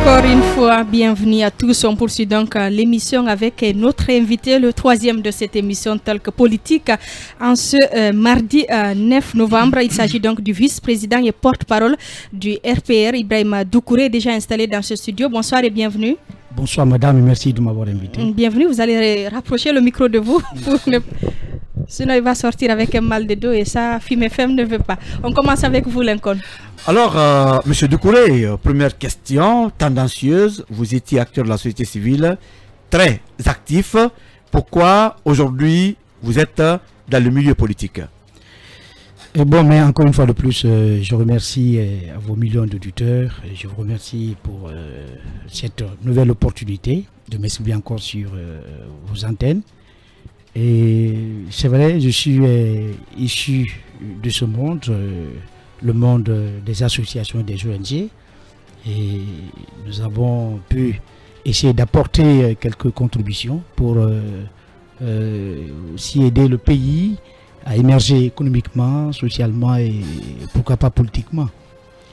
Encore une fois, bienvenue à tous. On poursuit donc l'émission avec notre invité, le troisième de cette émission Talk Politique. En ce mardi 9 novembre, il s'agit donc du vice-président et porte-parole du RPR, Ibrahima Doucouré, déjà installé dans ce studio. Bonsoir et bienvenue. Bonsoir madame et merci de m'avoir invité. Bienvenue, vous allez rapprocher le micro de vous. Sinon il va sortir avec un mal de dos et ça, Fim FM ne veut pas. On commence avec vous, Lincoln. Alors, monsieur Doucouré, première question tendancieuse. Vous étiez acteur de la société civile, très actif. Pourquoi aujourd'hui vous êtes dans le milieu politique? Et bon, mais encore une fois de plus, je remercie à vos millions d'auditeurs. Je vous remercie pour cette nouvelle opportunité de m'exprimer encore sur vos antennes. Et c'est vrai, je suis issu de ce monde, le monde des associations et des ONG. Et nous avons pu essayer d'apporter quelques contributions pour aussi aider le pays à émerger économiquement, socialement et pourquoi pas politiquement.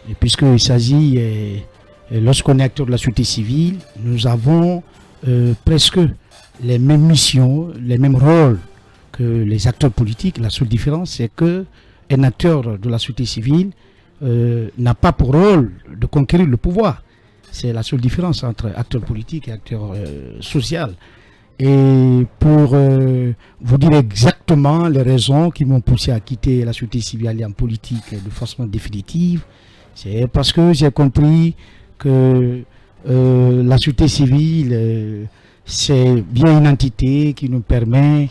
Et puisqu'il s'agit, lorsqu'on est acteur de la société civile, nous avons presque les mêmes missions, les mêmes rôles que les acteurs politiques. La seule différence, c'est qu'un acteur de la société civile n'a pas pour rôle de conquérir le pouvoir. C'est la seule différence entre acteur politique et acteur social. Et pour vous dire exactement les raisons qui m'ont poussé à quitter la société civile et aller en politique de façon définitive, c'est parce que j'ai compris que la société civile, c'est bien une entité qui nous permet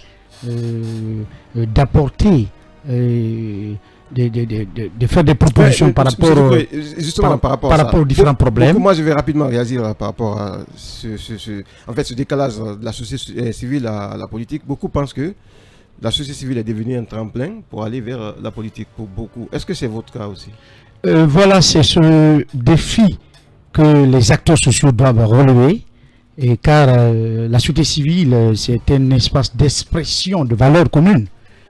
d'apporter, de faire des propositions par rapport aux différents problèmes. Moi, je vais rapidement réagir par rapport à ce décalage de la société civile à la politique. Beaucoup pensent que la société civile est devenue un tremplin pour aller vers la politique pour beaucoup. Est-ce que c'est votre cas aussi? Voilà, c'est ce défi que les acteurs sociaux doivent relever. Et car la société civile, c'est un espace d'expression de valeurs communes.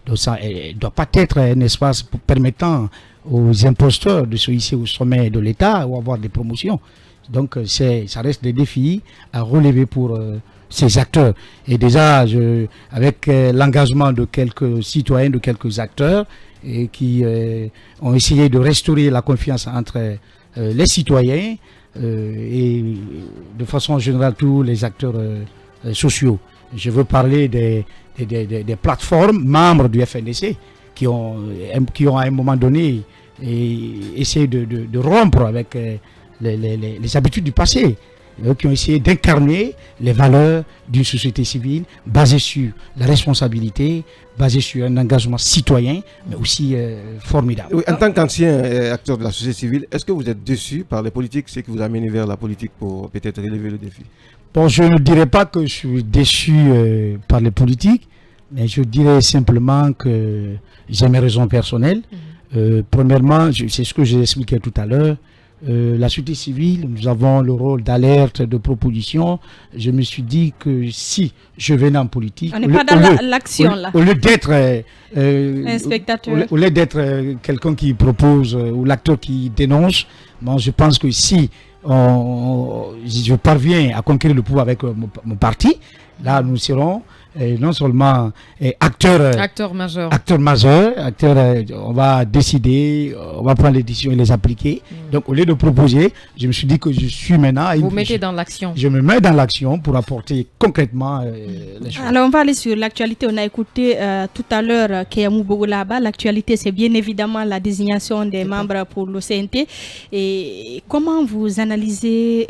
Donc ça ne doit pas être un espace permettant aux imposteurs de se hisser au sommet de l'État ou avoir des promotions. Donc ça reste des défis à relever pour ces acteurs. Et déjà, avec l'engagement de quelques citoyens, de quelques acteurs, et qui ont essayé de restaurer la confiance entre les citoyens, et de façon générale tous les acteurs sociaux. Je veux parler des plateformes membres du FNDC qui ont à un moment donné essayé de rompre avec les habitudes du passé, qui ont essayé d'incarner les valeurs d'une société civile basée sur la responsabilité, basée sur un engagement citoyen, mais aussi formidable. Oui, en tant qu'ancien acteur de la société civile, est-ce que vous êtes déçu par les politiques, ce qui vous a amené vers la politique pour peut-être relever le défi? Bon, je ne dirais pas que je suis déçu par les politiques, mais je dirais simplement que j'ai mes raisons personnelles. Premièrement, c'est ce que j'ai expliqué tout à l'heure. La société civile, nous avons le rôle d'alerte, de proposition. Je me suis dit que si je venais en politique, on n'est pas dans l'action là. Au lieu d'être un spectateur, au lieu d'être quelqu'un qui propose ou l'acteur qui dénonce, bon, je pense que si je parviens à conquérir le pouvoir avec mon parti, là nous serons non seulement acteurs majeurs, on va décider, on va prendre les décisions et les appliquer. Donc au lieu de proposer, je me suis dit que je suis maintenant... Vous mettez dans l'action. Je me mets dans l'action pour apporter concrètement les choses. Alors on va aller sur l'actualité. On a écouté tout à l'heure Keyamou Bogolaba. L'actualité, c'est bien évidemment la désignation des membres pour l'OCNT. Et comment vous analysez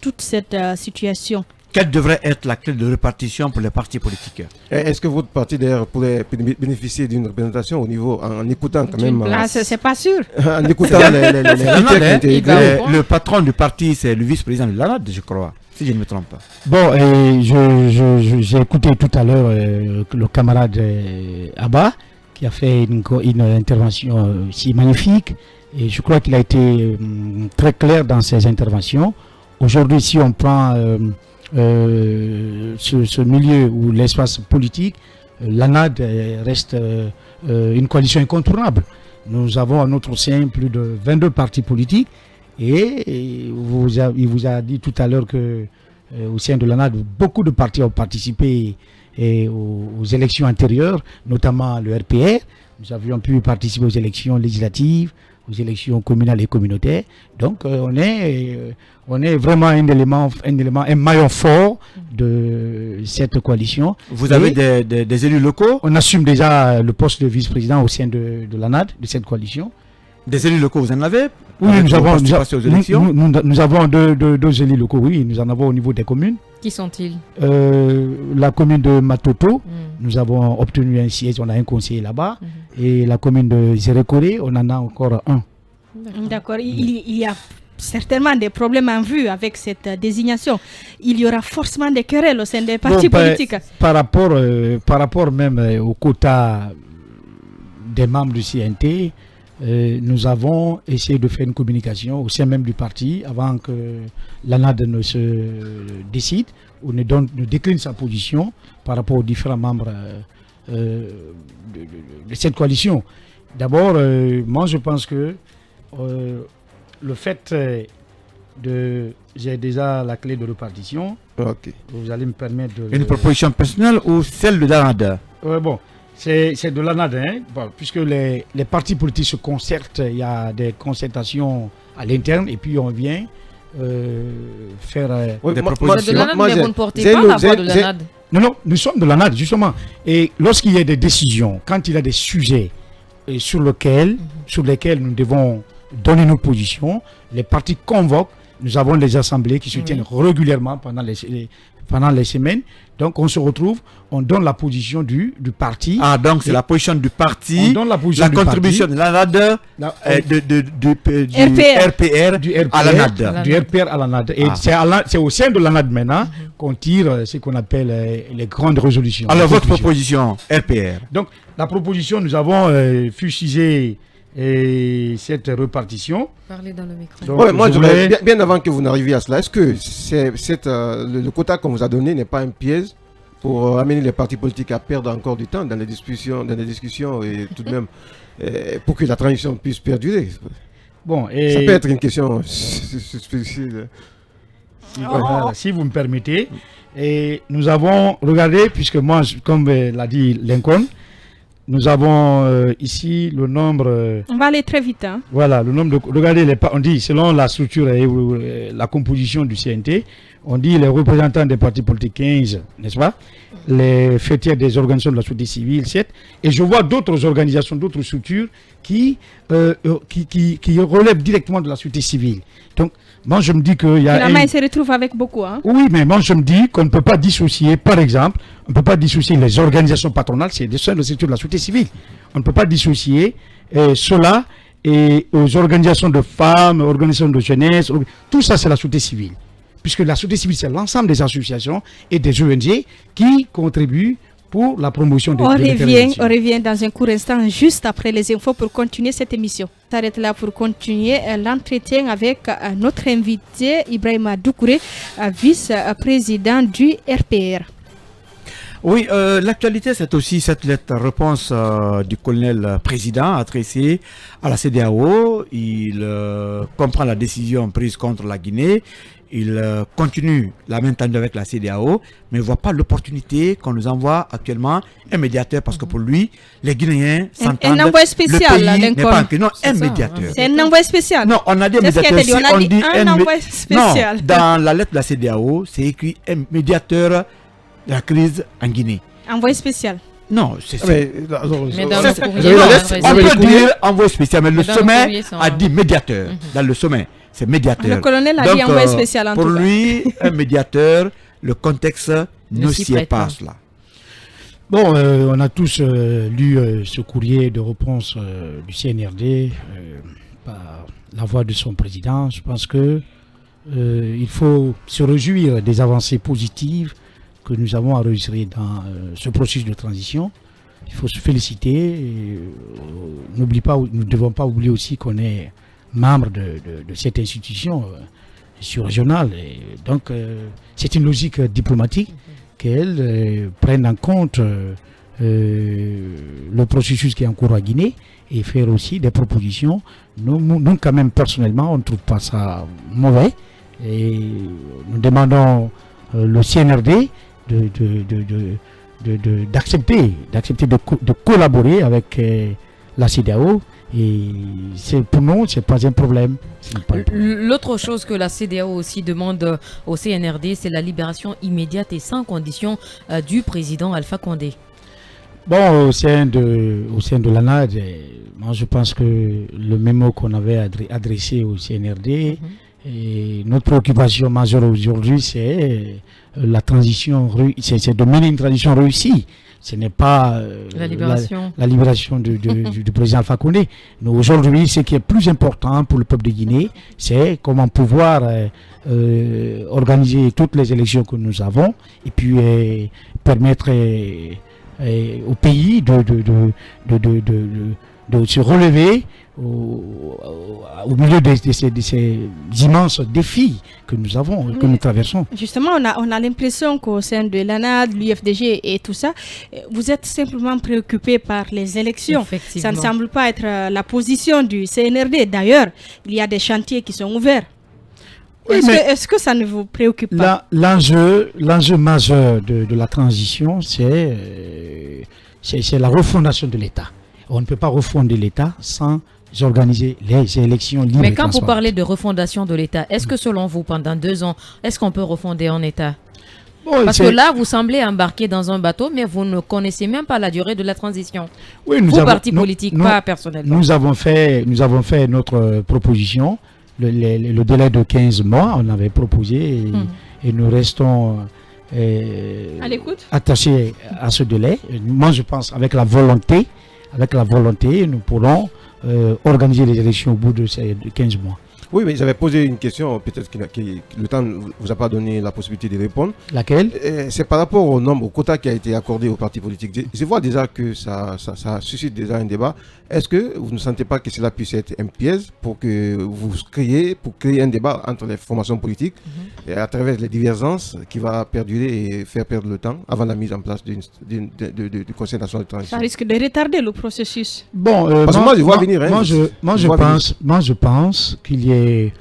toute cette situation? Quelle devrait être la clé de répartition pour les partis politiques? Est-ce que votre parti d'ailleurs pourrait bénéficier d'une représentation au niveau, en écoutant quand même... c'est pas sûr. En écoutant le patron du parti, c'est le vice-président de l'ANAD, je crois, si je ne me trompe pas. Bon, j'ai écouté tout à l'heure le camarade Abba, qui a fait une intervention si magnifique, et je crois qu'il a été très clair dans ses interventions. Aujourd'hui, si on prend... ce milieu ou l'espace politique, l'ANAD reste une coalition incontournable. Nous avons à notre sein plus de 22 partis politiques Et il vous a dit tout à l'heure que au sein de l'ANAD, beaucoup de partis ont participé aux élections antérieures, notamment le RPR. Nous avions pu participer aux élections législatives, aux élections communales et communautaires. Donc on est vraiment un maillon fort de cette coalition. Vous avez des élus locaux? On assume déjà le poste de vice-président au sein de l'ANAD, de cette coalition. Des élus locaux, vous en avez? Oui, nous avons deux élus locaux, oui, nous en avons au niveau des communes. Qui sont-ils? La commune de Matoto, nous avons obtenu un siège, on a un conseiller là-bas. Et la commune de Zérékoré, on en a encore un. D'accord, il y a certainement des problèmes en vue avec cette désignation. Il y aura forcément des querelles au sein des partis politiques. Par rapport même au quota des membres du CNT, nous avons essayé de faire une communication au sein même du parti avant que l'ANAD ne se décide ou ne décline sa position par rapport aux différents membres de cette coalition. D'abord, moi je pense que le fait j'ai déjà la clé de répartition. Ok. Vous allez me permettre de... Une proposition personnelle ou celle de l'ANAD? Bon. C'est de l'ANAD, hein? Bon, puisque les partis politiques se concertent, il y a des concertations à l'interne et puis on vient faire des propositions. C'est de l'ANAD, mais vous ne portez pas la voix de l'ANAD. Non, nous sommes de l'ANAD, justement. Et lorsqu'il y a des décisions, quand il y a des sujets sur lesquels nous devons donner nos positions, les partis convoquent. Nous avons des assemblées qui se tiennent régulièrement pendant les semaines. Donc on se retrouve, on donne la position du parti. Ah, donc c'est la position du parti, on donne la position la contribution de l'ANAD, du RPR à l'ANAD. Du RPR à l'ANAD. Et c'est au sein de l'ANAD maintenant qu'on tire ce qu'on appelle les grandes résolutions. Alors votre proposition, RPR. Donc la proposition, nous avons fustigé cette répartition. Parlez dans le micro. Donc, moi, bien avant que vous n'arriviez à cela, est-ce que le quota qu'on vous a donné n'est pas un piège pour amener les partis politiques à perdre encore du temps dans les discussions et tout de même pour que la transition puisse perdurer? Bon, ça peut être une question difficile. Si vous me permettez, nous avons regardé, puisque moi, comme l'a dit Lincoln, nous avons ici le nombre... On va aller très vite. Hein. Voilà, le nombre de... Regardez, on dit, selon la structure et la composition du CNT, on dit les représentants des partis politiques 15, n'est-ce pas? Les fêtières des organisations de la société civile 7. Et je vois d'autres organisations, d'autres structures qui relèvent directement de la société civile. Donc, moi je me dis qu'il y a... Finalement, il se retrouve avec beaucoup. Hein? Oui, mais moi je me dis qu'on ne peut pas dissocier, par exemple, on ne peut pas dissocier les organisations patronales, c'est des seules structures de la société civile. On ne peut pas dissocier cela et aux organisations de femmes, organisations de jeunesse, tout ça c'est la société civile. Puisque la société civile c'est l'ensemble des associations et des ONG qui contribuent pour la promotion des On revient dans un court instant, juste après les infos, pour continuer cette émission. On s'arrête là pour continuer l'entretien avec notre invité, Ibrahima Doucouré, vice-président du RPR. Oui, l'actualité, c'est aussi cette lettre-réponse du colonel président adressée à la CEDEAO. Il comprend la décision prise contre la Guinée. Il continue la main tendue avec la CEDEAO, mais ne voit pas l'opportunité qu'on nous envoie actuellement un médiateur, parce que pour lui, les Guinéens s'entendent. Un envoyé spécial, un médiateur. C'est un envoyé spécial. Non, on a dit médiateur. Si on dit un envoyé spécial. Non, dans la lettre de la CEDEAO, c'est écrit un médiateur de la crise en Guinée. Envoyé spécial. Non, c'est ça. Mais dans le courrier, on peut dire envoyé spécial, mais le sommet a dit médiateur. Dans le sommet, c'est médiateur. Le colonel a dit envoyé spécial en tout cas. Pour lui, un médiateur, le contexte ne s'y est pas cela. Bon, on a tous lu ce courrier de réponse du CNRD par la voix de son président. Je pense que il faut se réjouir des avancées positives que nous avons enregistrées dans ce processus de transition. Il faut se féliciter. Nous ne devons pas oublier aussi qu'on est membre de cette institution sur-régionale. Donc, c'est une logique diplomatique qu'elle prenne en compte le processus qui est en cours à Guinée et faire aussi des propositions. Nous quand même, personnellement, on ne trouve pas ça mauvais. Et nous demandons le CNRD d'accepter de collaborer avec la CEDEAO. Et pour nous, ce n'est pas un problème. L'autre chose que la CEDEAO aussi demande au CNRD, c'est la libération immédiate et sans condition du président Alpha Condé. Bon, au sein de l'ANAD, moi je pense que le mémo qu'on avait adressé au CNRD, et notre préoccupation majeure aujourd'hui, c'est la transition, c'est de mener une transition réussie. Ce n'est pas la libération du président Alpha Condé. Mais aujourd'hui, ce qui est plus important pour le peuple de Guinée, c'est comment pouvoir organiser toutes les élections que nous avons et puis permettre au pays de se relever au milieu de ces immenses défis que nous avons, que nous traversons. Justement, on a l'impression qu'au sein de l'ANAD, l'UFDG et tout ça, vous êtes simplement préoccupé par les élections. Ça ne semble pas être la position du CNRD. D'ailleurs, il y a des chantiers qui sont ouverts. Oui, est-ce que ça ne vous préoccupe pas? L'enjeu majeur de la transition, c'est la refondation de l'État. On ne peut pas refonder l'État sans organiser les élections libres. Mais quand vous parlez de refondation de l'État, est-ce que selon vous, pendant 2 ans, est-ce qu'on peut refonder un État? Parce que là, vous semblez embarquer dans un bateau, mais vous ne connaissez même pas la durée de la transition. Oui, parti politique, pas personnellement. Nous avons fait notre proposition. Le délai de 15 mois, on avait proposé et nous restons attachés à ce délai. Moi, je pense avec la volonté, nous pourrons organiser les élections au bout de ces 15 mois. Oui, mais j'avais posé une question, peut-être que le temps ne vous a pas donné la possibilité de répondre. Laquelle? C'est par rapport au quota qui a été accordé aux partis politiques. Je vois déjà que ça suscite déjà un débat. Est-ce que vous ne sentez pas que cela puisse être un piège pour créer un débat entre les formations politiques et à travers les divergences qui va perdurer et faire perdre le temps avant la mise en place du Conseil national de transition? Ça risque de retarder le processus. Bon, parce que moi je vois venir. Moi je pense qu'il est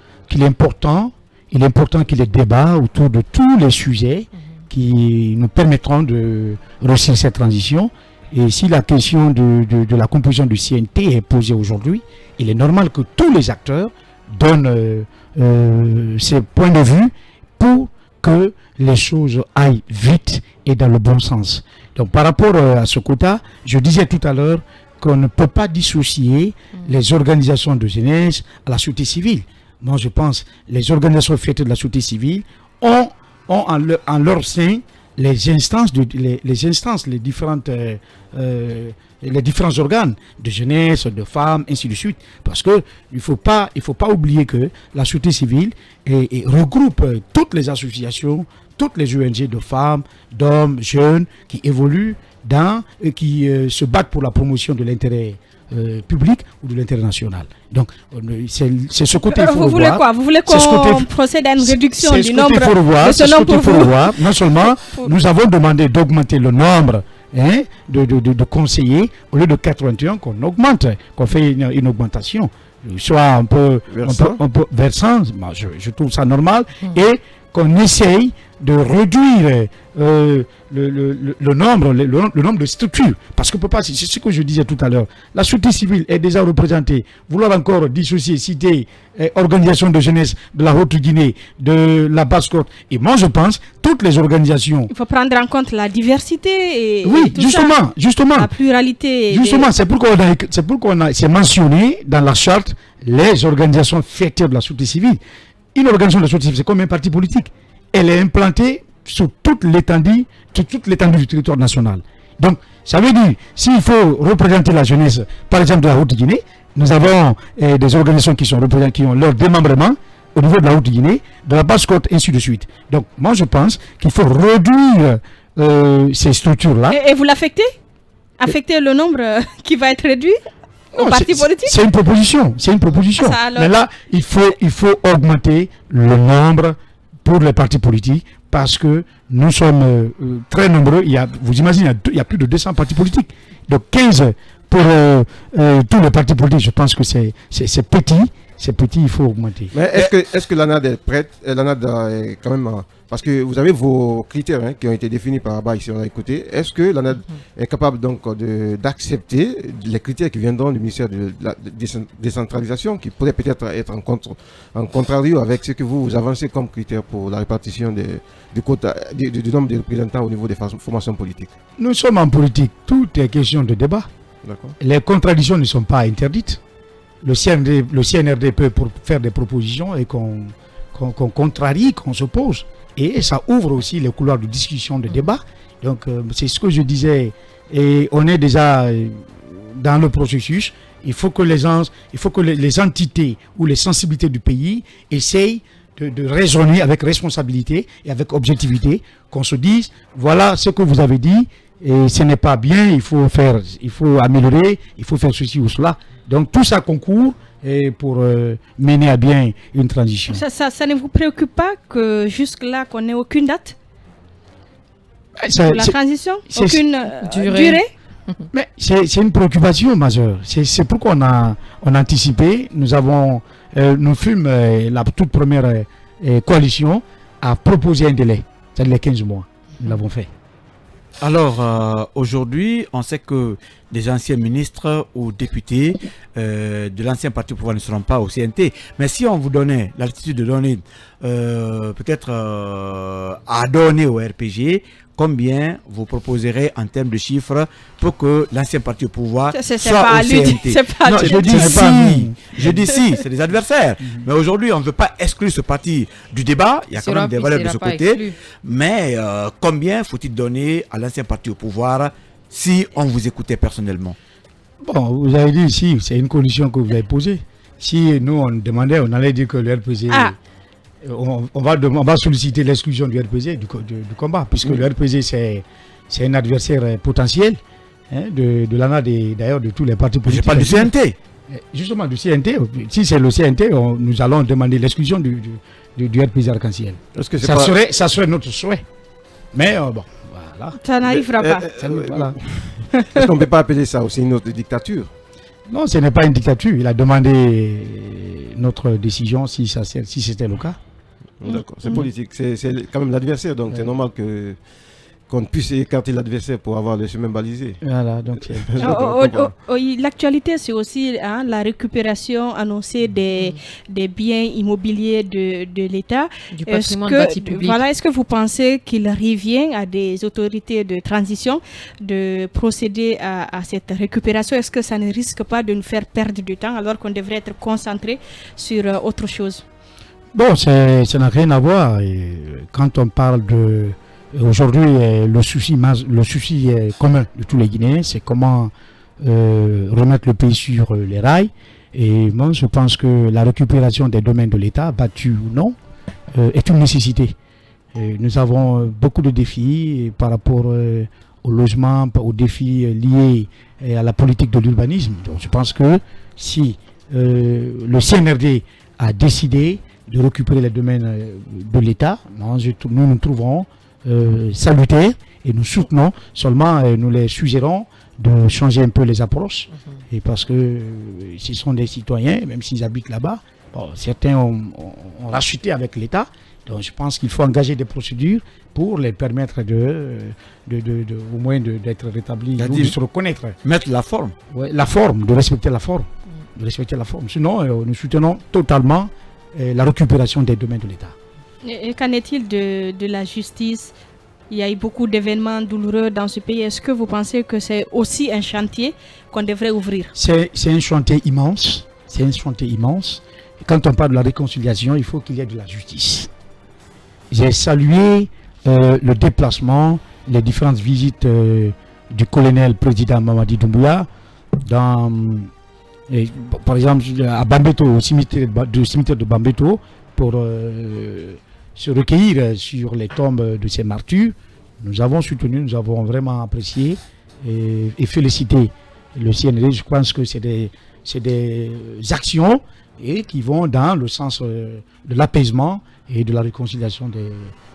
important qu'il y ait débat autour de tous les sujets qui nous permettront de réussir cette transition. Et si la question de la composition du CNT est posée aujourd'hui, il est normal que tous les acteurs donnent ces points de vue pour que les choses aillent vite et dans le bon sens. Donc par rapport à ce quota, je disais tout à l'heure qu'on ne peut pas dissocier les organisations de jeunesse à la société civile. Moi, je pense que les organisations faites de la société civile ont en leur sein les différents organes de jeunesse, de femmes, ainsi de suite. Parce que il faut pas oublier que la société civile regroupe toutes les associations, toutes les ONG de femmes, d'hommes, jeunes qui évoluent et qui se battent pour la promotion de l'intérêt public ou de l'intérêt national. Donc, c'est ce côté qu'il faut revoir. Vous voulez quoi? Vous voulez qu'on procède à une réduction du nombre de ce nombre pour vous? Non seulement, nous avons demandé d'augmenter le nombre de conseillers, au lieu de 81, qu'on augmente, qu'on fait une augmentation, soit un peu versant, je trouve ça normal, et qu'on essaye de réduire le nombre de structures. Parce que c'est ce que je disais tout à l'heure. La société civile est déjà représentée. Vouloir encore dissocier, citer organisation de jeunesse de la Haute-Guinée, de la Basse-Côte. Et moi, je pense, toutes les organisations... Il faut prendre en compte la diversité et oui, tout justement. La pluralité. Justement, c'est pourquoi c'est mentionné dans la charte les organisations fêtées de la société civile. Une organisation de la société civile, c'est comme un parti politique. Elle est implantée sur toute l'étendue du territoire national. Donc, ça veut dire, s'il faut représenter la jeunesse, par exemple de la Haute-Guinée, nous avons des organisations qui sont représentées, qui ont leur démembrement au niveau de la Haute-Guinée, de la Basse-Côte, ainsi de suite. Donc, moi, je pense qu'il faut réduire ces structures-là. Et vous l'affectez? Affecter le nombre qui va être réduit au parti politique? C'est une proposition. Mais là, il faut augmenter le nombre pour les partis politiques, parce que nous sommes très nombreux. Vous imaginez, il y a plus de 200 partis politiques. Donc 15 pour tous les partis politiques, je pense que c'est petit. C'est petit, il faut augmenter. Mais est-ce que l'ANAD est prête? L'ANAD est quand même... parce que vous avez vos critères qui ont été définis par Abba, ici on a écouté. Est-ce que l'ANAD est capable donc d'accepter les critères qui viendront du ministère de la décentralisation, qui pourraient peut-être être en contrario avec ce que vous avancez comme critères pour la répartition du nombre de représentants au niveau des formations politiques? Nous sommes en politique, tout est question de débat. Les contradictions ne sont pas interdites. Le CNRD peut faire des propositions et qu'on contrarie, qu'on s'oppose. Et ça ouvre aussi les couloirs de discussion, de débat. Donc c'est ce que je disais. Et on est déjà dans le processus. Il faut que les entités ou les sensibilités du pays essayent de raisonner avec responsabilité et avec objectivité. Qu'on se dise, voilà ce que vous avez dit. Et ce n'est pas bien, il faut améliorer, il faut faire ceci ou cela. Donc tout ça concourt pour mener à bien une transition. Ça ne vous préoccupe pas que jusque-là qu'on n'ait aucune date pour la transition? Aucune durée? Mais c'est une préoccupation majeure. C'est pourquoi on a anticipé. Nous fûmes la toute première coalition à proposer un délai, c'est-à-dire les 15 mois. Nous l'avons fait. Alors, aujourd'hui, on sait que des anciens ministres ou députés de l'ancien parti au pouvoir ne seront pas au CNT. Mais si on vous donnait l'altitude de donner, peut-être à donner au RPG, combien vous proposerez en termes de chiffres pour que l'ancien parti au pouvoir soit au CNT? Non, je dis si, c'est des adversaires. Mais aujourd'hui, on ne veut pas exclure ce parti du débat. Il y a quand même des valeurs de ce côté. Mais combien faut-il donner à l'ancien parti au pouvoir si on vous écoutait personnellement? Bon, vous avez dit ici, c'est une condition que vous avez posée. Si nous, on demandait, on allait dire que le RPG... On va solliciter l'exclusion du RPG du combat, puisque le RPG c'est un adversaire potentiel de l'ANAD et d'ailleurs de tous les partis politiques. Je parle du CNT. Justement, du CNT. Si c'est le CNT, nous allons demander l'exclusion du RPG Arc-en-Ciel. Ça serait notre souhait. Mais bon, voilà. Ça n'arrivera pas. Voilà. Est-ce qu'on ne peut pas appeler ça aussi une autre dictature? Non, ce n'est pas une dictature. Il a demandé notre décision si c'était le cas. D'accord, c'est politique, c'est quand même l'adversaire, donc c'est normal qu'on puisse écarter l'adversaire pour avoir le chemin balisé. Voilà, donc l'actualité, c'est aussi la récupération annoncée des biens immobiliers de l'État. Du patrimoine bâti public. Voilà, est-ce que vous pensez qu'il revient à des autorités de transition de procéder à cette récupération? Est-ce que ça ne risque pas de nous faire perdre du temps alors qu'on devrait être concentré sur autre chose? Bon, ça n'a rien à voir. Et quand on parle de... Aujourd'hui, le souci commun de tous les Guinéens, c'est comment remettre le pays sur les rails. Et moi, je pense que la récupération des domaines de l'État, battus ou non, est une nécessité. Nous avons beaucoup de défis par rapport au logement, aux défis liés à la politique de l'urbanisme. Donc, je pense que si le CNRD a décidé de récupérer les domaines de l'État, nous trouvons salutaire et nous soutenons, seulement nous les suggérons de changer un peu les approches, et parce que ce sont des citoyens, même s'ils habitent là-bas, certains ont racheté avec l'État, donc je pense qu'il faut engager des procédures pour les permettre au moins d'être rétablis, ou de se reconnaître. Mettre la forme. Ouais, la forme, de respecter la forme. Sinon, nous soutenons totalement la récupération des domaines de l'État. Et qu'en est-il de la justice? Il y a eu beaucoup d'événements douloureux dans ce pays. Est-ce que vous pensez que c'est aussi un chantier qu'on devrait ouvrir? C'est un chantier immense. Et quand on parle de la réconciliation, il faut qu'il y ait de la justice. J'ai salué le déplacement, les différentes visites du colonel président Mamadi Doumbouya par exemple à Bambeto, au cimetière de Bambeto, pour se recueillir sur les tombes de ces martyrs. Nous avons soutenu, nous avons vraiment apprécié et félicité le CNRD. Je pense que c'est des actions et qui vont dans le sens de l'apaisement et de la réconciliation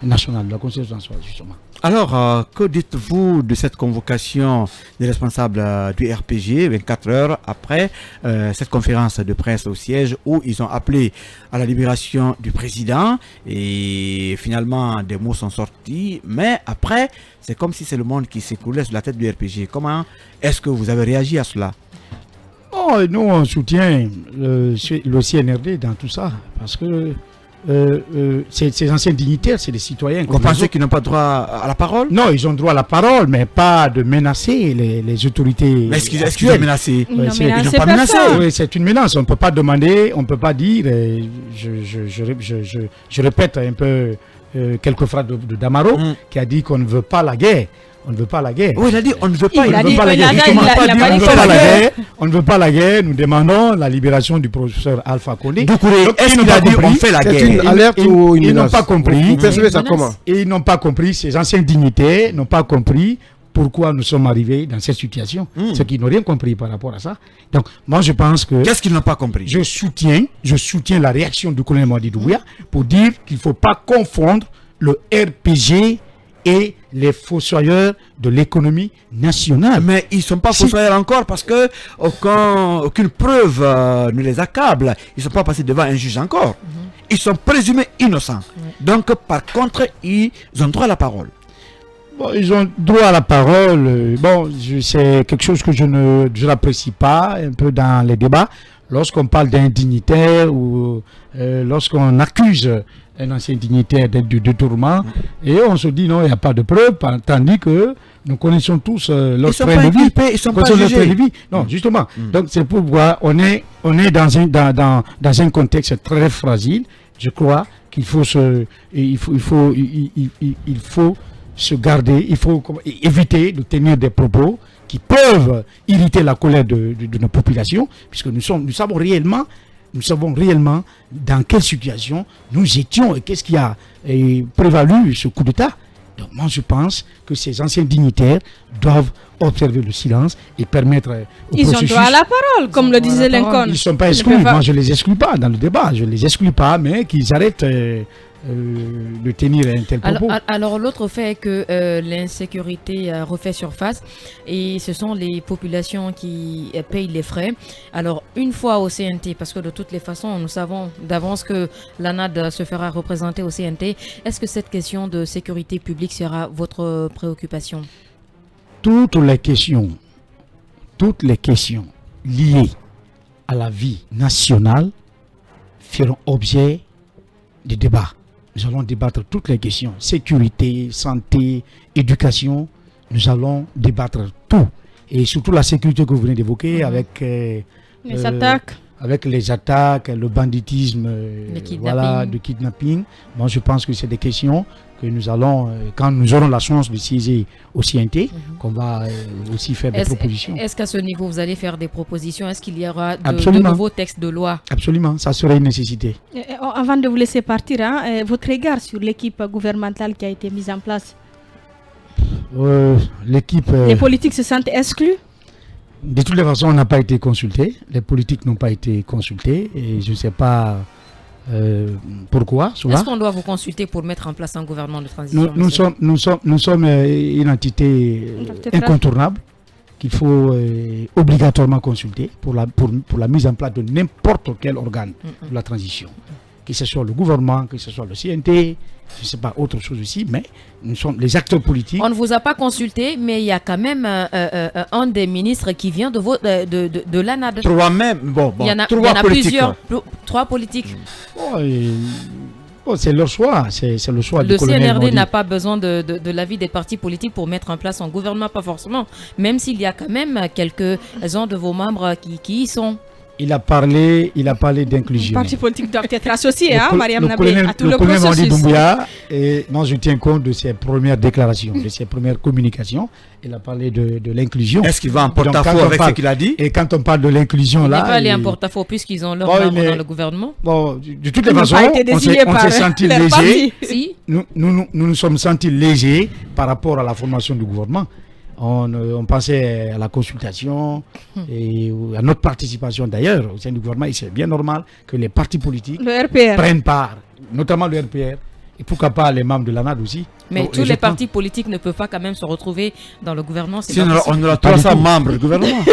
nationale, de la conciliation nationale, justement. Alors, que dites-vous de cette convocation des responsables du RPG 24 heures après cette conférence de presse au siège où ils ont appelé à la libération du président et finalement des mots sont sortis, mais après c'est comme si c'est le monde qui s'écoulait sur la tête du RPG. Comment est-ce que vous avez réagi à cela? Nous on soutient le CNRD dans tout ça parce que ces anciens dignitaires, c'est des citoyens. Vous pensez qu'ils n'ont pas droit à la parole? Non, ils ont droit à la parole, mais pas de menacer les autorités. Mais est-ce qu'ils ont menacé? Ils n'ont pas menacé. Oui, c'est une menace. On ne peut pas demander, on ne peut pas dire. Je répète un peu quelques phrases de Damaro qui a dit qu'on ne veut pas la guerre. On ne veut pas la guerre. Oui, il a dit on ne veut pas, la guerre. On ne veut pas la guerre. Nous demandons la libération du professeur Alpha Condé. Est-ce qu'il a dit on fait la guerre? C'est une alerte ou une menace? Ils n'ont pas compris. Vous percevez ça comment? Et ils n'ont pas compris. Ces anciens dignitaires n'ont pas compris pourquoi nous sommes arrivés dans cette situation. Ceux qui n'ont rien compris par rapport à ça. Donc, moi, je pense que... Qu'est-ce qu'ils n'ont pas compris? Je soutiens la réaction du colonel Mamadi Doumbouya pour dire qu'il ne faut pas confondre le RPG et les fossoyeurs de l'économie nationale. Mais ils ne sont pas fossoyeurs encore parce que aucune preuve ne les accable. Ils ne sont pas passés devant un juge encore. Ils sont présumés innocents. Donc, par contre, ils ont droit à la parole. Bon, ils ont droit à la parole. C'est quelque chose que je n'apprécie pas un peu dans les débats. Lorsqu'on parle d'un dignitaire ou lorsqu'on accuse un ancien dignitaire d'être du détournement, et on se dit non, il n'y a pas de preuve, tandis que nous connaissons tous leur train de vie. Ils sont pas jugés. Non, justement. Donc c'est pourquoi on est dans un contexte très fragile. Je crois qu'il faut se garder, il faut éviter de tenir des propos qui peuvent irriter la colère de nos populations, puisque nous savons réellement dans quelle situation nous étions et qu'est-ce qui a prévalu ce coup d'État. Donc moi je pense que ces anciens dignitaires doivent observer le silence et permettre au processus... Ils ont droit à la parole, comme le disait Lincoln. Ils ne sont pas exclus, moi je ne les exclus pas dans le débat, je ne les exclus pas, mais qu'ils arrêtent de tenir un tel propos. Alors l'autre fait est que l'insécurité refait surface et ce sont les populations qui payent les frais. Alors une fois au CNT, parce que de toutes les façons nous savons d'avance que l'ANAD se fera représenter au CNT, est-ce que cette question de sécurité publique sera votre préoccupation? Toutes les questions liées à la vie nationale feront objet de débat. Nous allons débattre toutes les questions. Sécurité, santé, éducation. Nous allons débattre tout. Et surtout la sécurité que vous venez d'évoquer avec les attaques. Avec les attaques, le banditisme, le kidnapping. Moi, je pense que c'est des questions que nous allons, quand nous aurons la chance de siéger au CNT, qu'on va aussi faire des propositions. Est-ce qu'à ce niveau, vous allez faire des propositions? Est-ce qu'il y aura de nouveaux textes de loi? Absolument, ça serait une nécessité. Avant de vous laisser partir, votre regard sur l'équipe gouvernementale qui a été mise en place? Les politiques se sentent exclus? De toutes les façons, on n'a pas été consulté. Les politiques n'ont pas été consultés. Et je ne sais pas pourquoi. Est-ce qu'on doit vous consulter pour mettre en place un gouvernement de transition? Nous sommes une entité incontournable qu'il faut obligatoirement consulter pour la mise en place de n'importe quel organe de la transition. Que ce soit le gouvernement, que ce soit le CNT, je ne sais pas, autre chose aussi, mais nous sommes les acteurs politiques. On ne vous a pas consulté, mais il y a quand même un des ministres qui vient de l'ANAD. Trois même, il y en a plusieurs, trois politiques. C'est leur choix, c'est le choix du colonel Mamadi. Le CNRD n'a pas besoin de l'avis des partis politiques pour mettre en place un gouvernement, pas forcément, même s'il y a quand même quelques-uns de vos membres qui y sont. Il a parlé d'inclusion. Les partis politiques doivent être associés, Mariam Nabé, à tout le processus. Le colonel Doumbouya, et moi je tiens compte de ses premières déclarations, de ses premières communications. Il a parlé de l'inclusion. Est-ce qu'il va en porte-à-faux avec ce qu'il a dit? Et quand on parle de l'inclusion, là... Il n'est pas allé en porte-à-faux puisqu'ils ont leur membre dans le gouvernement. De toutes les façons, on s'est senti léger. Nous nous sommes sentis légers par rapport à la formation du gouvernement. On pensait à la consultation et à notre participation d'ailleurs au sein du gouvernement. Et c'est bien normal que les partis politiques prennent part, notamment le RPR, et pourquoi pas les membres de l'ANAD aussi. Mais tous les partis politiques ne peuvent pas quand même se retrouver dans le gouvernement. Si on aura 300 membres du gouvernement.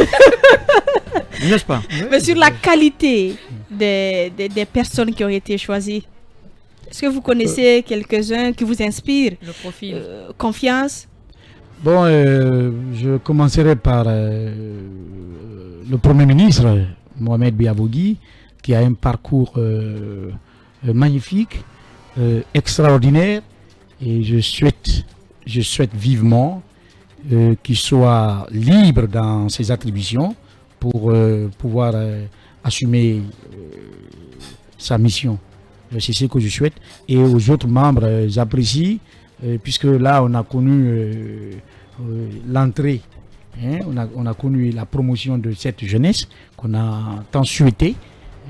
N'est-ce pas? Mais sur la qualité des personnes qui ont été choisies, est-ce que vous connaissez quelques-uns qui vous inspirent? Le profil. Confiance? Bon, je commencerai par le Premier ministre, Mohamed Biavogui, qui a un parcours magnifique, extraordinaire, et je souhaite vivement qu'il soit libre dans ses attributions pour pouvoir assumer sa mission. C'est ce que je souhaite. Et aux autres membres, j'apprécie, puisque là, on a connu l'entrée, hein, on a connu la promotion de cette jeunesse qu'on a tant souhaité.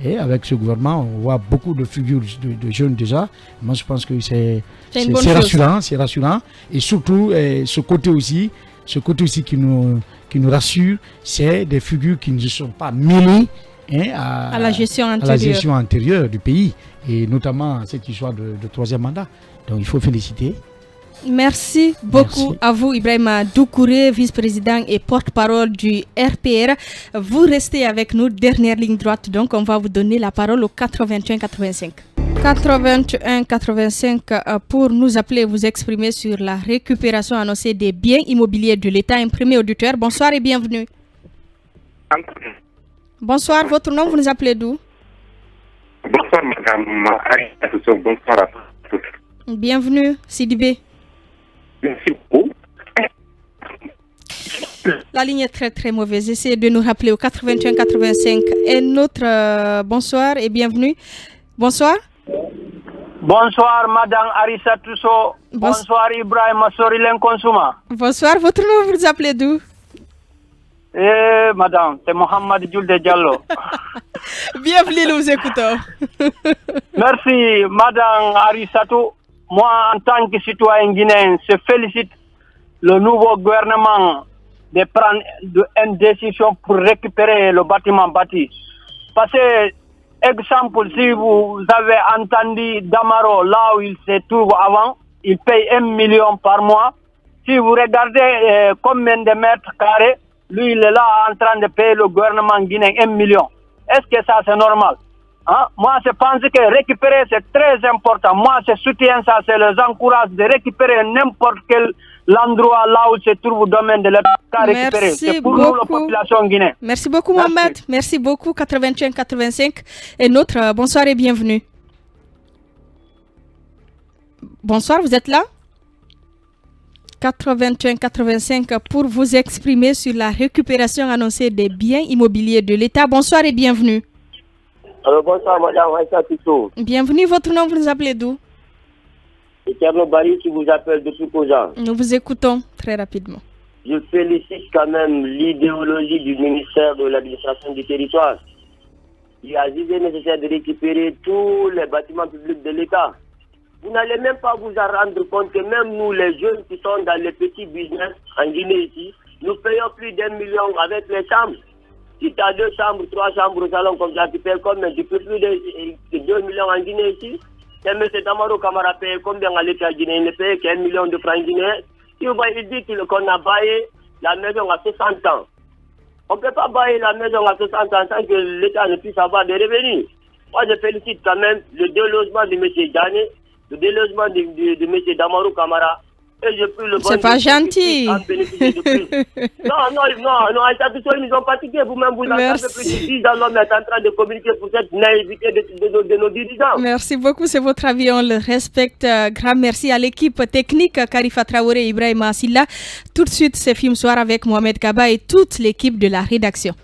Et avec ce gouvernement, on voit beaucoup de figures de jeunes déjà. Moi, je pense que c'est rassurant. Et surtout, ce côté aussi qui nous rassure, c'est des figures qui ne se sont pas mêlées, hein, à la gestion antérieure du pays, et notamment cette histoire de troisième mandat. Donc il faut féliciter. Merci beaucoup à vous, Ibrahima Doucouré, vice-président et porte-parole du RPR. Vous restez avec nous, dernière ligne droite, donc on va vous donner la parole au 81 85. 81 85 pour nous appeler et vous exprimer sur la récupération annoncée des biens immobiliers de l'État. Un premier auditeur, bonsoir et bienvenue. Bonsoir, votre nom, vous nous appelez d'où? Bonsoir madame Arissa, bonsoir à tous. Bienvenue, Sidibé. Merci beaucoup. La ligne est très très mauvaise. Essayez de nous rappeler au 81 85. Et notre bonsoir et bienvenue. Bonsoir. Bonsoir madame Arissa Tousso. Bonsoir Ibrahim Sorilen Konsuma. Bonsoir, votre nom, vous nous appelez d'où? Madame, c'est Mohamed Julde Diallo. Bienvenue, nous vous écoutons. Merci madame Arissatou. Moi, en tant que citoyen guinéen, je félicite le nouveau gouvernement de prendre une décision pour récupérer le bâtiment bâti. Parce que, exemple, si vous avez entendu Damaro, là où il se trouve avant, il paye 1 million par mois. Si vous regardez combien de mètres carrés, lui, il est là en train de payer le gouvernement guinéen 1 million. Est-ce que ça, c'est normal? Hein? Moi, je pense que récupérer, c'est très important. Moi, je soutiens ça, je les encourage de récupérer n'importe quel endroit là où se trouve le domaine de l'État récupérer. C'est pour nous, la population guinéenne. Merci beaucoup, Mohamed. Merci beaucoup, 81-85. Et notre bonsoir et bienvenue. Bonsoir, vous êtes là? 81-85 pour vous exprimer sur la récupération annoncée des biens immobiliers de l'État. Bonsoir et bienvenue. Alors bonsoir madame Aïssa Tissot. Bienvenue, votre nom, vous nous appelez d'où? C'est Tierno Barry qui vous appelle depuis Kozan. Nous vous écoutons très rapidement. Je félicite quand même l'idéologie du ministère de l'administration du territoire. Il a jugé nécessaire de récupérer tous les bâtiments publics de l'État. Vous n'allez même pas vous en rendre compte que même nous, les jeunes qui sont dans les petits business en Guinée ici, nous payons plus d'1 million avec les chambres. Si tu as 2 chambres, 3 chambres au salon comme ça, tu payes combien? Tu payes plus de 2 millions en Guinée ici. Et M. Damaro Kamara paye combien à l'État guinéen? Il ne paye qu'1 million de francs guinéens. Il dit qu'on a baillé la maison à 60 ans. On ne peut pas bailler la maison à 60 ans sans que l'État ne puisse avoir des revenus. Moi, je félicite quand même le délogement de M. Diané, le délogement de M. Damaro Kamara. Et je prie le bon c'est pas gentil. Non, ils ont fatigué. Vous-même, vous avez plus de 10 ans, l'homme est en train de communiquer pour cette naïveté de nos dirigeants. Merci beaucoup, c'est votre avis, on le respecte. Grand merci à l'équipe technique, Karifa Traoré et Ibrahima Silla. Tout de suite, c'est Film Soir avec Mohamed Kaba et toute l'équipe de la rédaction.